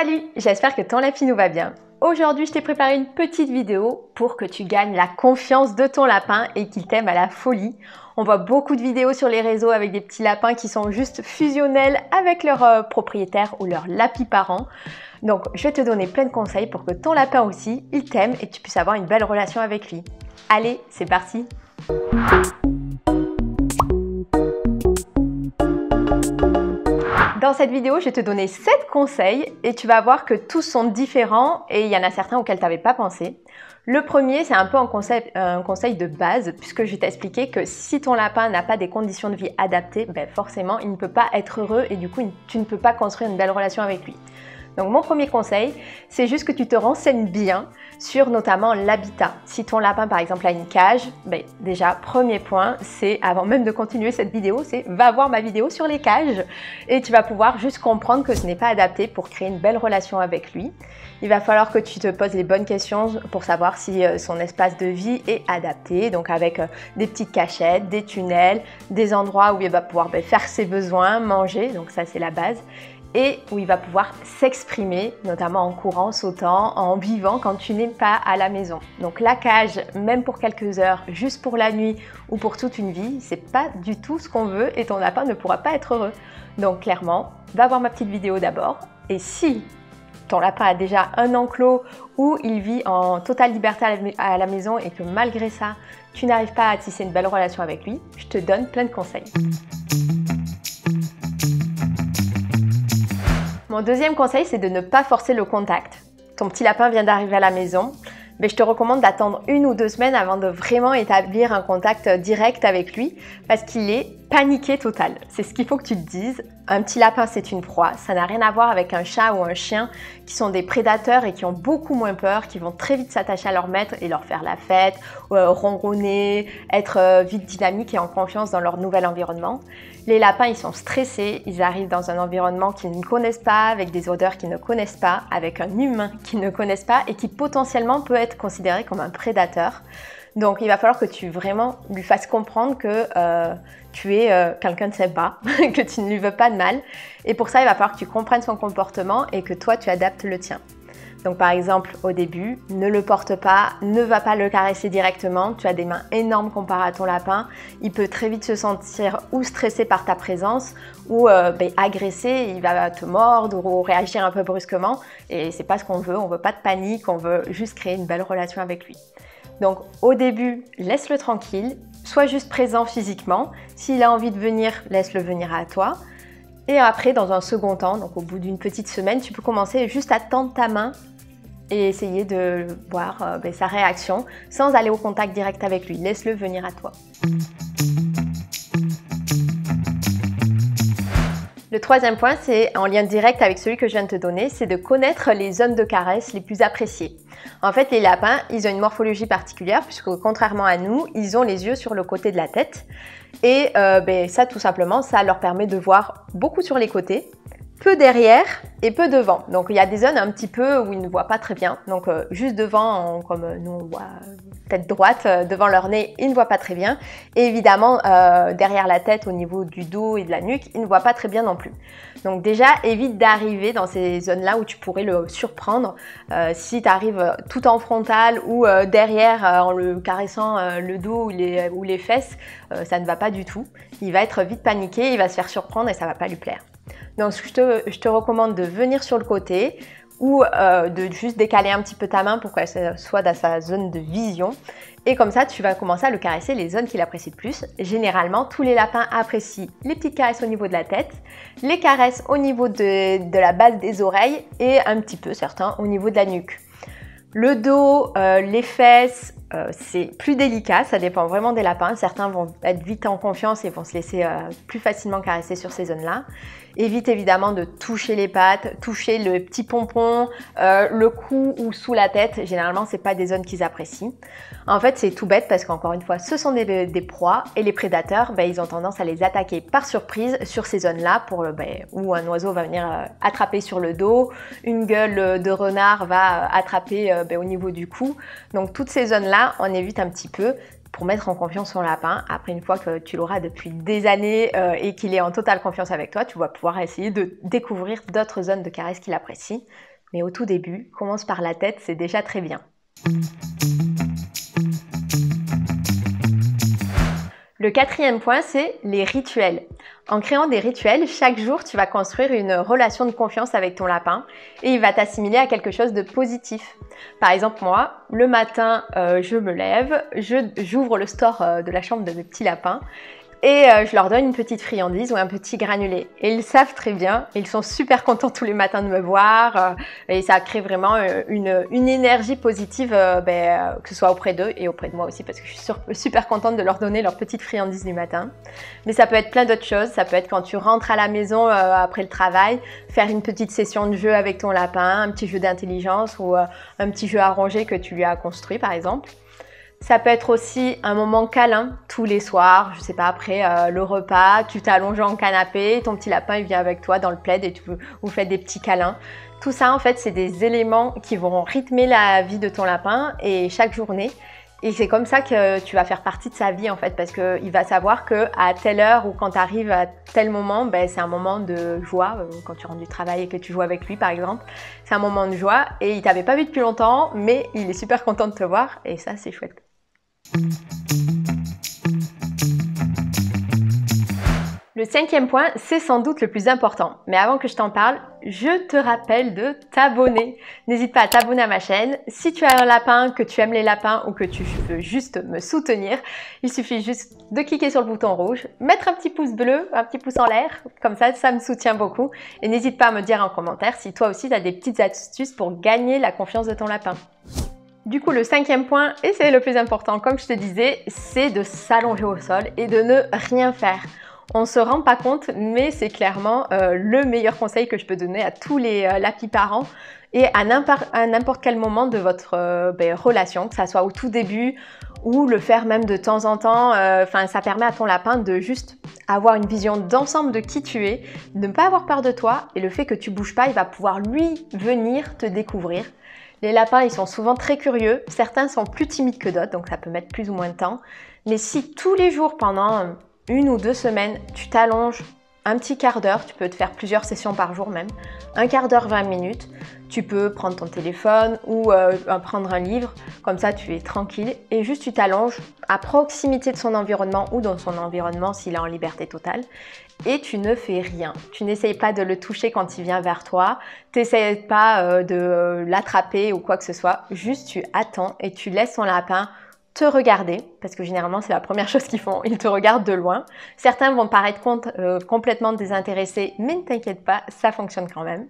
Salut, j'espère que ton lapinou va bien. Aujourd'hui, je t'ai préparé une petite vidéo pour que tu gagnes la confiance de ton lapin et qu'il t'aime à la folie. On voit beaucoup de vidéos sur les réseaux avec des petits lapins qui sont juste fusionnels avec leur propriétaire ou leur lapiparent. Donc, je vais te donner plein de conseils pour que ton lapin aussi, il t'aime et que tu puisses avoir une belle relation avec lui. Allez, c'est parti! Dans cette vidéo, je vais te donner 7 conseils et tu vas voir que tous sont différents et il y en a certains auxquels tu n'avais pas pensé. Le premier, c'est un peu un conseil de base puisque je vais t'expliquer que si ton lapin n'a pas des conditions de vie adaptées, forcément, il ne peut pas être heureux et du coup, tu ne peux pas construire une belle relation avec lui. Donc mon premier conseil, c'est juste que tu te renseignes bien sur notamment l'habitat. Si ton lapin par exemple a une cage, déjà premier point, c'est avant même de continuer cette vidéo, c'est va voir ma vidéo sur les cages et tu vas pouvoir juste comprendre que ce n'est pas adapté pour créer une belle relation avec lui. Il va falloir que tu te poses les bonnes questions pour savoir si son espace de vie est adapté, donc avec des petites cachettes, des tunnels, des endroits où il va pouvoir faire ses besoins, manger, donc ça c'est la base. Et où il va pouvoir s'exprimer, notamment en courant, sautant, en vivant quand tu n'es pas à la maison. Donc la cage, même pour quelques heures, juste pour la nuit ou pour toute une vie, c'est pas du tout ce qu'on veut et ton lapin ne pourra pas être heureux. Donc clairement, va voir ma petite vidéo d'abord. Et si ton lapin a déjà un enclos où il vit en totale liberté à la maison et que malgré ça, tu n'arrives pas à tisser une belle relation avec lui, je te donne plein de conseils. Mon deuxième conseil, c'est de ne pas forcer le contact. Ton petit lapin vient d'arriver à la maison, mais je te recommande d'attendre 1 ou 2 semaines avant de vraiment établir un contact direct avec lui parce qu'il est paniqué total. C'est ce qu'il faut que tu te dises. Un petit lapin, c'est une proie. Ça n'a rien à voir avec un chat ou un chien qui sont des prédateurs et qui ont beaucoup moins peur, qui vont très vite s'attacher à leur maître et leur faire la fête, ronronner, être vite dynamique et en confiance dans leur nouvel environnement. Les lapins, ils sont stressés, ils arrivent dans un environnement qu'ils ne connaissent pas, avec des odeurs qu'ils ne connaissent pas, avec un humain qu'ils ne connaissent pas et qui potentiellement peut être considéré comme un prédateur. Donc il va falloir que tu vraiment lui fasses comprendre que tu es quelqu'un de sympa, que tu ne lui veux pas de mal. Et pour ça, il va falloir que tu comprennes son comportement et que toi, tu adaptes le tien. Donc par exemple, au début, ne le porte pas, ne va pas le caresser directement. Tu as des mains énormes comparé à ton lapin. Il peut très vite se sentir ou stressé par ta présence ou agressé. Il va te mordre ou réagir un peu brusquement. Et c'est pas ce qu'on veut. On veut pas de panique. On veut juste créer une belle relation avec lui. Donc au début, laisse-le tranquille. Sois juste présent physiquement. S'il a envie de venir, laisse-le venir à toi. Et après, dans un second temps, donc au bout d'une petite semaine, tu peux commencer juste à tendre ta main et essayer de voir sa réaction sans aller au contact direct avec lui. Laisse-le venir à toi. Le troisième point, c'est en lien direct avec celui que je viens de te donner, c'est de connaître les zones de caresse les plus appréciées. En fait, les lapins, ils ont une morphologie particulière puisque contrairement à nous, ils ont les yeux sur le côté de la tête. Et ça, tout simplement, ça leur permet de voir beaucoup sur les côtés, peu derrière et peu devant. Donc il y a des zones un petit peu où ils ne voient pas très bien. Donc juste devant, comme nous on voit tête droite, devant leur nez, ils ne voient pas très bien. Et évidemment, derrière la tête, au niveau du dos et de la nuque, ils ne voient pas très bien non plus. Donc déjà, évite d'arriver dans ces zones-là où tu pourrais le surprendre. Si tu arrives tout en frontal ou derrière en le caressant le dos ou les fesses, ça ne va pas du tout. Il va être vite paniqué, il va se faire surprendre et ça ne va pas lui plaire. Donc je te recommande de venir sur le côté ou de juste décaler un petit peu ta main pour qu'elle soit dans sa zone de vision. Et comme ça, tu vas commencer à le caresser les zones qu'il apprécie le plus. Généralement, tous les lapins apprécient les petites caresses au niveau de la tête, les caresses au niveau de la base des oreilles et un petit peu, certains, au niveau de la nuque. Le dos, les fesses, c'est plus délicat, ça dépend vraiment des lapins. Certains vont être vite en confiance et vont se laisser plus facilement caresser sur ces zones-là. Évite évidemment de toucher les pattes, toucher le petit pompon, le cou ou sous la tête. Généralement, ce n'est pas des zones qu'ils apprécient. En fait, c'est tout bête parce qu'encore une fois, ce sont des proies et les prédateurs, ils ont tendance à les attaquer par surprise sur ces zones-là où un oiseau va venir attraper sur le dos, une gueule de renard va attraper au niveau du cou. Donc toutes ces zones-là, on évite un petit peu. pour mettre en confiance son lapin. Après, une fois que tu l'auras depuis des années et qu'il est en totale confiance avec toi, tu vas pouvoir essayer de découvrir d'autres zones de caresse qu'il apprécie. Mais au tout début, commence par la tête, c'est déjà très bien. Le 4e point, c'est les rituels. En créant des rituels, chaque jour, tu vas construire une relation de confiance avec ton lapin et il va t'assimiler à quelque chose de positif. Par exemple, moi, le matin, je me lève, j'ouvre le store de la chambre de mes petits lapins et je leur donne une petite friandise ou un petit granulé. Et ils savent très bien, ils sont super contents tous les matins de me voir et ça crée vraiment une énergie positive que ce soit auprès d'eux et auprès de moi aussi parce que je suis super contente de leur donner leur petite friandise du matin. Mais ça peut être plein d'autres choses, ça peut être quand tu rentres à la maison après le travail, faire une petite session de jeu avec ton lapin, un petit jeu d'intelligence ou un petit jeu à ranger que tu lui as construit par exemple. Ça peut être aussi un moment câlin tous les soirs, je sais pas, après le repas, tu t'allonges en canapé, ton petit lapin il vient avec toi dans le plaid et vous faites des petits câlins. Tout ça en fait c'est des éléments qui vont rythmer la vie de ton lapin et chaque journée. Et c'est comme ça que tu vas faire partie de sa vie en fait parce qu'il va savoir qu'à telle heure ou quand tu arrives à tel moment, c'est un moment de joie, quand tu rentres du travail et que tu joues avec lui par exemple, c'est un moment de joie et il t'avait pas vu depuis longtemps mais il est super content de te voir et ça c'est chouette. Le 5e point, c'est sans doute le plus important. Mais avant que je t'en parle, je te rappelle de t'abonner. N'hésite pas à t'abonner à ma chaîne. Si tu as un lapin, que tu aimes les lapins ou que tu veux juste me soutenir, il suffit juste de cliquer sur le bouton rouge, mettre un petit pouce bleu, un petit pouce en l'air, comme ça me soutient beaucoup. Et n'hésite pas à me dire en commentaire si toi aussi tu as des petites astuces pour gagner la confiance de ton lapin. Du coup, le 5e point, et c'est le plus important, comme je te disais, c'est de s'allonger au sol et de ne rien faire. On ne se rend pas compte, mais c'est clairement le meilleur conseil que je peux donner à tous les lapis parents et à n'importe quel moment de votre relation, que ça soit au tout début ou le faire même de temps en temps. Ça permet à ton lapin de juste avoir une vision d'ensemble de qui tu es, de ne pas avoir peur de toi et le fait que tu bouges pas, il va pouvoir lui venir te découvrir. Les lapins, ils sont souvent très curieux. Certains sont plus timides que d'autres, donc ça peut mettre plus ou moins de temps. Mais si tous les jours, pendant 1 ou 2 semaines, tu t'allonges un petit quart d'heure, tu peux te faire plusieurs sessions par jour même, 1 quart d'heure, 20 minutes, tu peux prendre ton téléphone ou prendre un livre, comme ça tu es tranquille et juste tu t'allonges à proximité de son environnement ou dans son environnement s'il est en liberté totale et tu ne fais rien. Tu n'essayes pas de le toucher quand il vient vers toi, tu n'essayes pas de l'attraper ou quoi que ce soit, juste tu attends et tu laisses ton lapin te regarder, parce que généralement c'est la première chose qu'ils font, ils te regardent de loin. Certains vont paraître complètement désintéressés, mais ne t'inquiète pas, ça fonctionne quand même.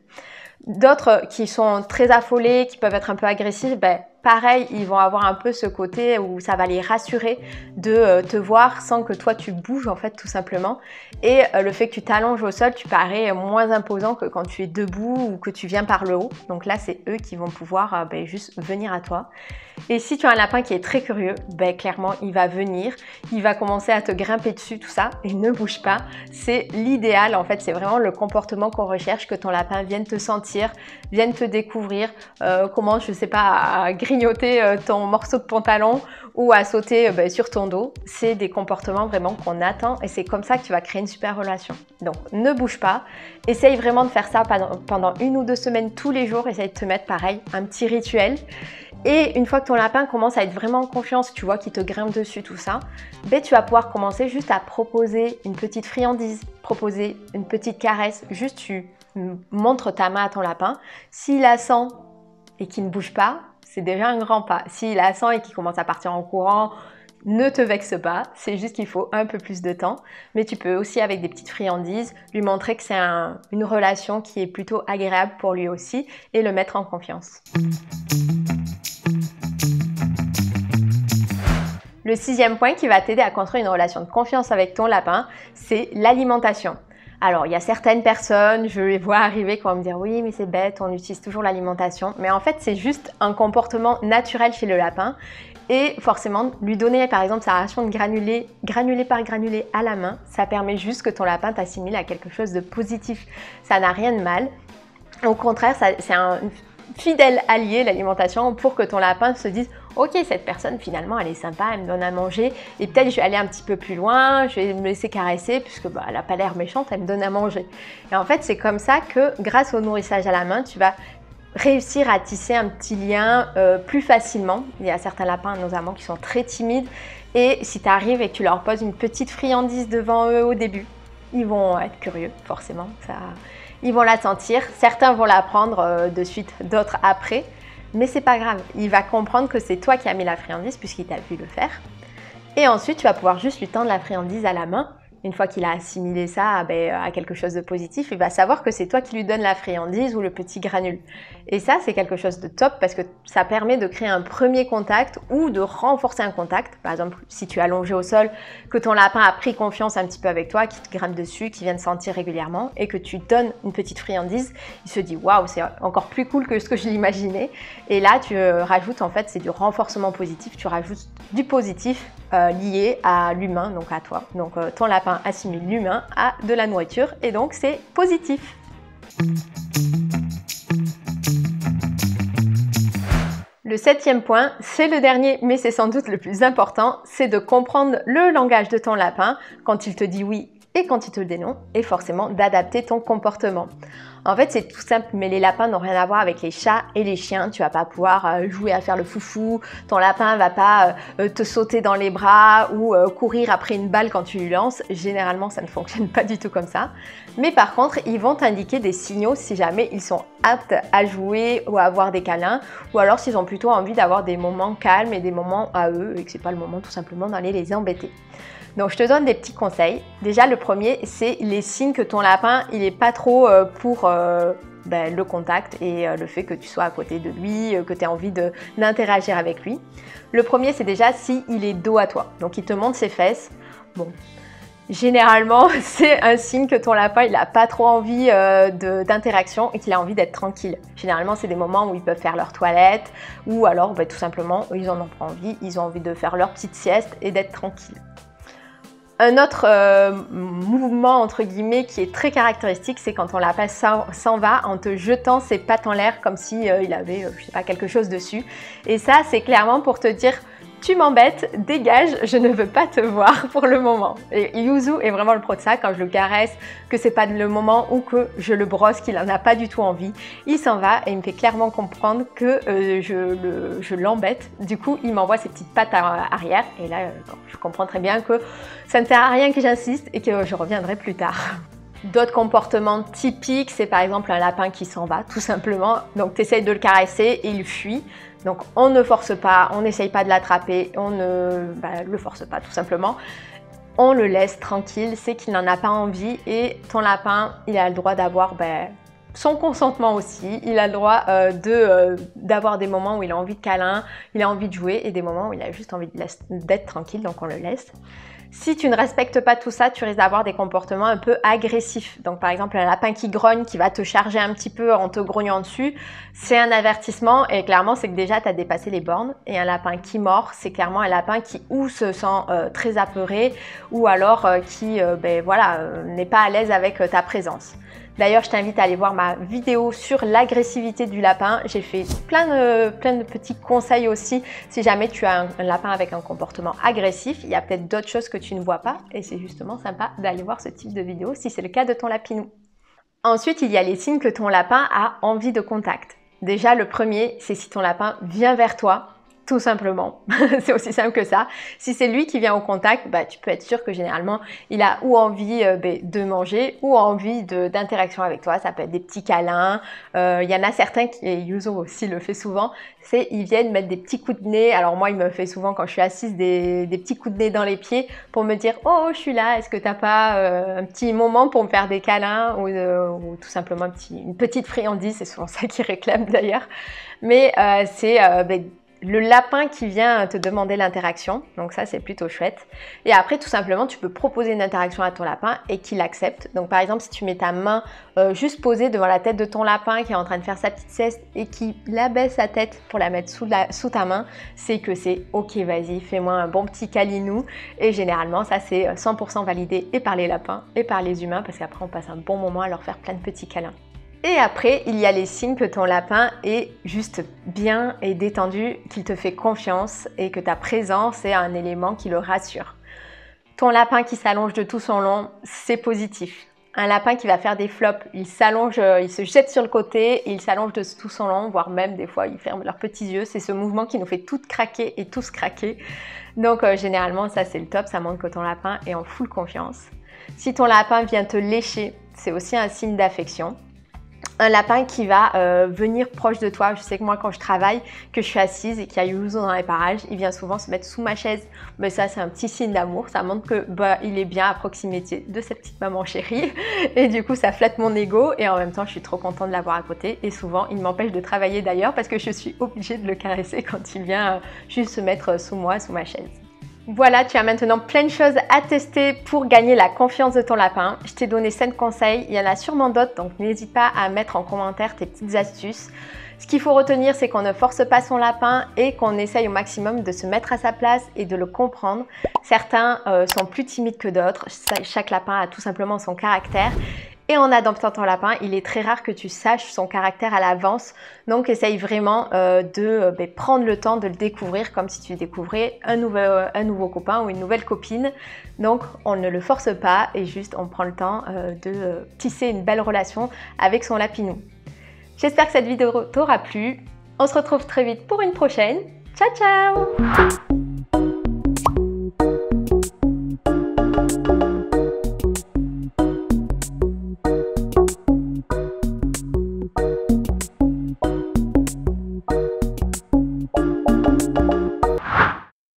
D'autres qui sont très affolés, qui peuvent être un peu agressifs, pareil, ils vont avoir un peu ce côté où ça va les rassurer de te voir sans que toi tu bouges en fait tout simplement. Et le fait que tu t'allonges au sol, tu parais moins imposant que quand tu es debout ou que tu viens par le haut. Donc là, c'est eux qui vont pouvoir juste venir à toi. Et si tu as un lapin qui est très curieux, clairement, il va venir, il va commencer à te grimper dessus, tout ça, et ne bouge pas. C'est l'idéal, en fait, c'est vraiment le comportement qu'on recherche, que ton lapin vienne te sentir, vienne te découvrir, commence, je sais pas, à grignoter ton morceau de pantalon ou à sauter sur ton dos. C'est des comportements vraiment qu'on attend et c'est comme ça que tu vas créer une super relation. Donc, ne bouge pas. Essaye vraiment de faire ça pendant 1 ou 2 semaines tous les jours. Essaye de te mettre, pareil, un petit rituel. Et une fois que ton lapin commence à être vraiment en confiance, tu vois qu'il te grimpe dessus, tout ça, tu vas pouvoir commencer juste à proposer une petite friandise, proposer une petite caresse. Juste, tu montres ta main à ton lapin. S'il la sent et qu'il ne bouge pas, c'est déjà un grand pas. S'il la sent et qu'il commence à partir en courant, ne te vexe pas, c'est juste qu'il faut un peu plus de temps. Mais tu peux aussi, avec des petites friandises, lui montrer que c'est une relation qui est plutôt agréable pour lui aussi et le mettre en confiance. Le 6e point qui va t'aider à construire une relation de confiance avec ton lapin, c'est l'alimentation. Alors, il y a certaines personnes, je les vois arriver qui vont me dire « Oui, mais c'est bête, on utilise toujours l'alimentation. » Mais en fait, c'est juste un comportement naturel chez le lapin. Et forcément, lui donner par exemple sa ration de granulé par granulé à la main, ça permet juste que ton lapin t'assimile à quelque chose de positif. Ça n'a rien de mal. Au contraire, c'est un fidèle allié, l'alimentation, pour que ton lapin se dise ok, cette personne finalement elle est sympa, elle me donne à manger et peut-être je vais aller un petit peu plus loin, je vais me laisser caresser puisque elle n'a pas l'air méchante, elle me donne à manger. Et en fait c'est comme ça que grâce au nourrissage à la main, tu vas réussir à tisser un petit lien plus facilement. Il y a certains lapins notamment qui sont très timides et si tu arrives et que tu leur poses une petite friandise devant eux au début, ils vont être curieux forcément, ils vont la sentir, certains vont la prendre de suite, d'autres après. Mais c'est pas grave, il va comprendre que c'est toi qui as mis la friandise puisqu'il t'a vu le faire. Et ensuite, tu vas pouvoir juste lui tendre la friandise à la main. Une fois qu'il a assimilé ça à quelque chose de positif, il va savoir que c'est toi qui lui donnes la friandise ou le petit granule. Et ça, c'est quelque chose de top parce que ça permet de créer un premier contact ou de renforcer un contact. Par exemple, si tu es allongé au sol, que ton lapin a pris confiance un petit peu avec toi, qui te grimpe dessus, qui vient te sentir régulièrement et que tu donnes une petite friandise, il se dit « Waouh, c'est encore plus cool que ce que je l'imaginais ». Et là, tu rajoutes, en fait, c'est du renforcement positif, tu rajoutes du positif lié à l'humain, donc à toi. Donc ton lapin assimile l'humain à de la nourriture et donc c'est positif. Le 7e point, c'est le dernier, mais c'est sans doute le plus important, c'est de comprendre le langage de ton lapin quand il te dit oui et quand il te le dit non, et forcément d'adapter ton comportement. En fait, c'est tout simple, mais les lapins n'ont rien à voir avec les chats et les chiens. Tu vas pas pouvoir jouer à faire le foufou, ton lapin va pas te sauter dans les bras ou courir après une balle quand tu lui lances. Généralement, ça ne fonctionne pas du tout comme ça. Mais par contre, ils vont t'indiquer des signaux si jamais ils sont aptes à jouer ou à avoir des câlins, ou alors s'ils ont plutôt envie d'avoir des moments calmes et des moments à eux, et que c'est pas le moment tout simplement d'aller les embêter. Donc je te donne des petits conseils. Déjà le premier, c'est les signes que ton lapin il est pas trop pour le contact et le fait que tu sois à côté de lui, que tu aies envie d'interagir avec lui. Le premier, c'est déjà s'il est dos à toi. Donc il te montre ses fesses. Bon, généralement c'est un signe que ton lapin il n'a pas trop envie d'interaction et qu'il a envie d'être tranquille. Généralement c'est des moments où ils peuvent faire leur toilette ou alors tout simplement ils en ont pas envie, ils ont envie de faire leur petite sieste et d'être tranquille. Un autre mouvement entre guillemets qui est très caractéristique, c'est quand ton lapin s'en va en te jetant ses pattes en l'air comme si il avait je sais pas, quelque chose dessus. Et ça c'est clairement pour te dire tu m'embêtes, dégage, je ne veux pas te voir pour le moment. Et Yuzu est vraiment le pro de ça, quand je le caresse, que c'est pas le moment ou que je le brosse, qu'il en a pas du tout envie, il s'en va et il me fait clairement comprendre que je l'embête. Du coup, il m'envoie ses petites pattes arrière et là, je comprends très bien que ça ne sert à rien que j'insiste et que je reviendrai plus tard. D'autres comportements typiques, c'est par exemple un lapin qui s'en va, tout simplement. Donc, tu essayes de le caresser et il fuit. Donc, on ne force pas, on n'essaye pas de l'attraper, on ne le force pas, tout simplement. On le laisse tranquille, c'est qu'il n'en a pas envie et ton lapin, il a le droit d'avoir son consentement aussi. Il a le droit d'avoir des moments où il a envie de câlin, il a envie de jouer et des moments où il a juste envie d'être tranquille, donc on le laisse. Si tu ne respectes pas tout ça, tu risques d'avoir des comportements un peu agressifs. Donc par exemple, un lapin qui grogne, qui va te charger un petit peu en te grognant dessus, c'est un avertissement et clairement, c'est que déjà, tu as dépassé les bornes. Et un lapin qui mord, c'est clairement un lapin qui ou se sent très apeuré ou alors qui n'est pas à l'aise avec ta présence. D'ailleurs, je t'invite à aller voir ma vidéo sur l'agressivité du lapin. J'ai fait plein de petits conseils aussi. Si jamais tu as un lapin avec un comportement agressif, il y a peut-être d'autres choses que tu ne vois pas. Et c'est justement sympa d'aller voir ce type de vidéo si c'est le cas de ton lapinou. Ensuite, il y a les signes que ton lapin a envie de contact. Déjà, le premier, c'est si ton lapin vient vers toi. Tout simplement, c'est aussi simple que ça. Si c'est lui qui vient au contact, tu peux être sûr que généralement, il a ou envie de manger ou envie d'interaction avec toi. Ça peut être des petits câlins. Il y en a certains, et Yuzo aussi le fait souvent, c'est ils viennent mettre des petits coups de nez. Alors moi, il me fait souvent quand je suis assise des petits coups de nez dans les pieds pour me dire « Oh, je suis là, est-ce que t'as pas un petit moment pour me faire des câlins ?» ou tout simplement une petite friandise, c'est souvent ça qu'ils réclament d'ailleurs. Mais le lapin qui vient te demander l'interaction, donc ça c'est plutôt chouette. Et après tout simplement tu peux proposer une interaction à ton lapin et qu'il accepte. Donc par exemple si tu mets ta main juste posée devant la tête de ton lapin qui est en train de faire sa petite sieste et qui abaisse sa tête pour la mettre sous ta main, c'est que c'est ok, vas-y, fais-moi un bon petit câlinou. Et généralement ça c'est 100% validé et par les lapins et par les humains parce qu'après on passe un bon moment à leur faire plein de petits câlins. Et après, il y a les signes que ton lapin est juste bien et détendu, qu'il te fait confiance et que ta présence est un élément qui le rassure. Ton lapin qui s'allonge de tout son long, c'est positif. Un lapin qui va faire des flops, il s'allonge, il se jette sur le côté et il s'allonge de tout son long, voire même des fois ils ferment leurs petits yeux. C'est ce mouvement qui nous fait toutes craquer et tous craquer. Donc généralement ça c'est le top, ça montre que ton lapin est en full confiance. Si ton lapin vient te lécher, c'est aussi un signe d'affection. Un lapin qui va venir proche de toi. Je sais que moi quand je travaille, que je suis assise et qu'il y a Yuzo dans les parages, il vient souvent se mettre sous ma chaise. Mais ça c'est un petit signe d'amour, ça montre que il est bien à proximité de cette petite maman chérie. Et du coup ça flatte mon ego et en même temps je suis trop contente de l'avoir à côté. Et souvent il m'empêche de travailler d'ailleurs parce que je suis obligée de le caresser quand il vient juste se mettre sous moi, sous ma chaise. Voilà, tu as maintenant plein de choses à tester pour gagner la confiance de ton lapin. Je t'ai donné 5 conseils, il y en a sûrement d'autres, donc n'hésite pas à mettre en commentaire tes petites astuces. Ce qu'il faut retenir, c'est qu'on ne force pas son lapin et qu'on essaye au maximum de se mettre à sa place et de le comprendre. Certains sont plus timides que d'autres, chaque lapin a tout simplement son caractère. Et en adoptant ton lapin, il est très rare que tu saches son caractère à l'avance. Donc, essaye vraiment de prendre le temps de le découvrir comme si tu découvrais un nouveau copain ou une nouvelle copine. Donc, on ne le force pas et juste on prend le temps de tisser une belle relation avec son lapinou. J'espère que cette vidéo t'aura plu. On se retrouve très vite pour une prochaine. Ciao, ciao!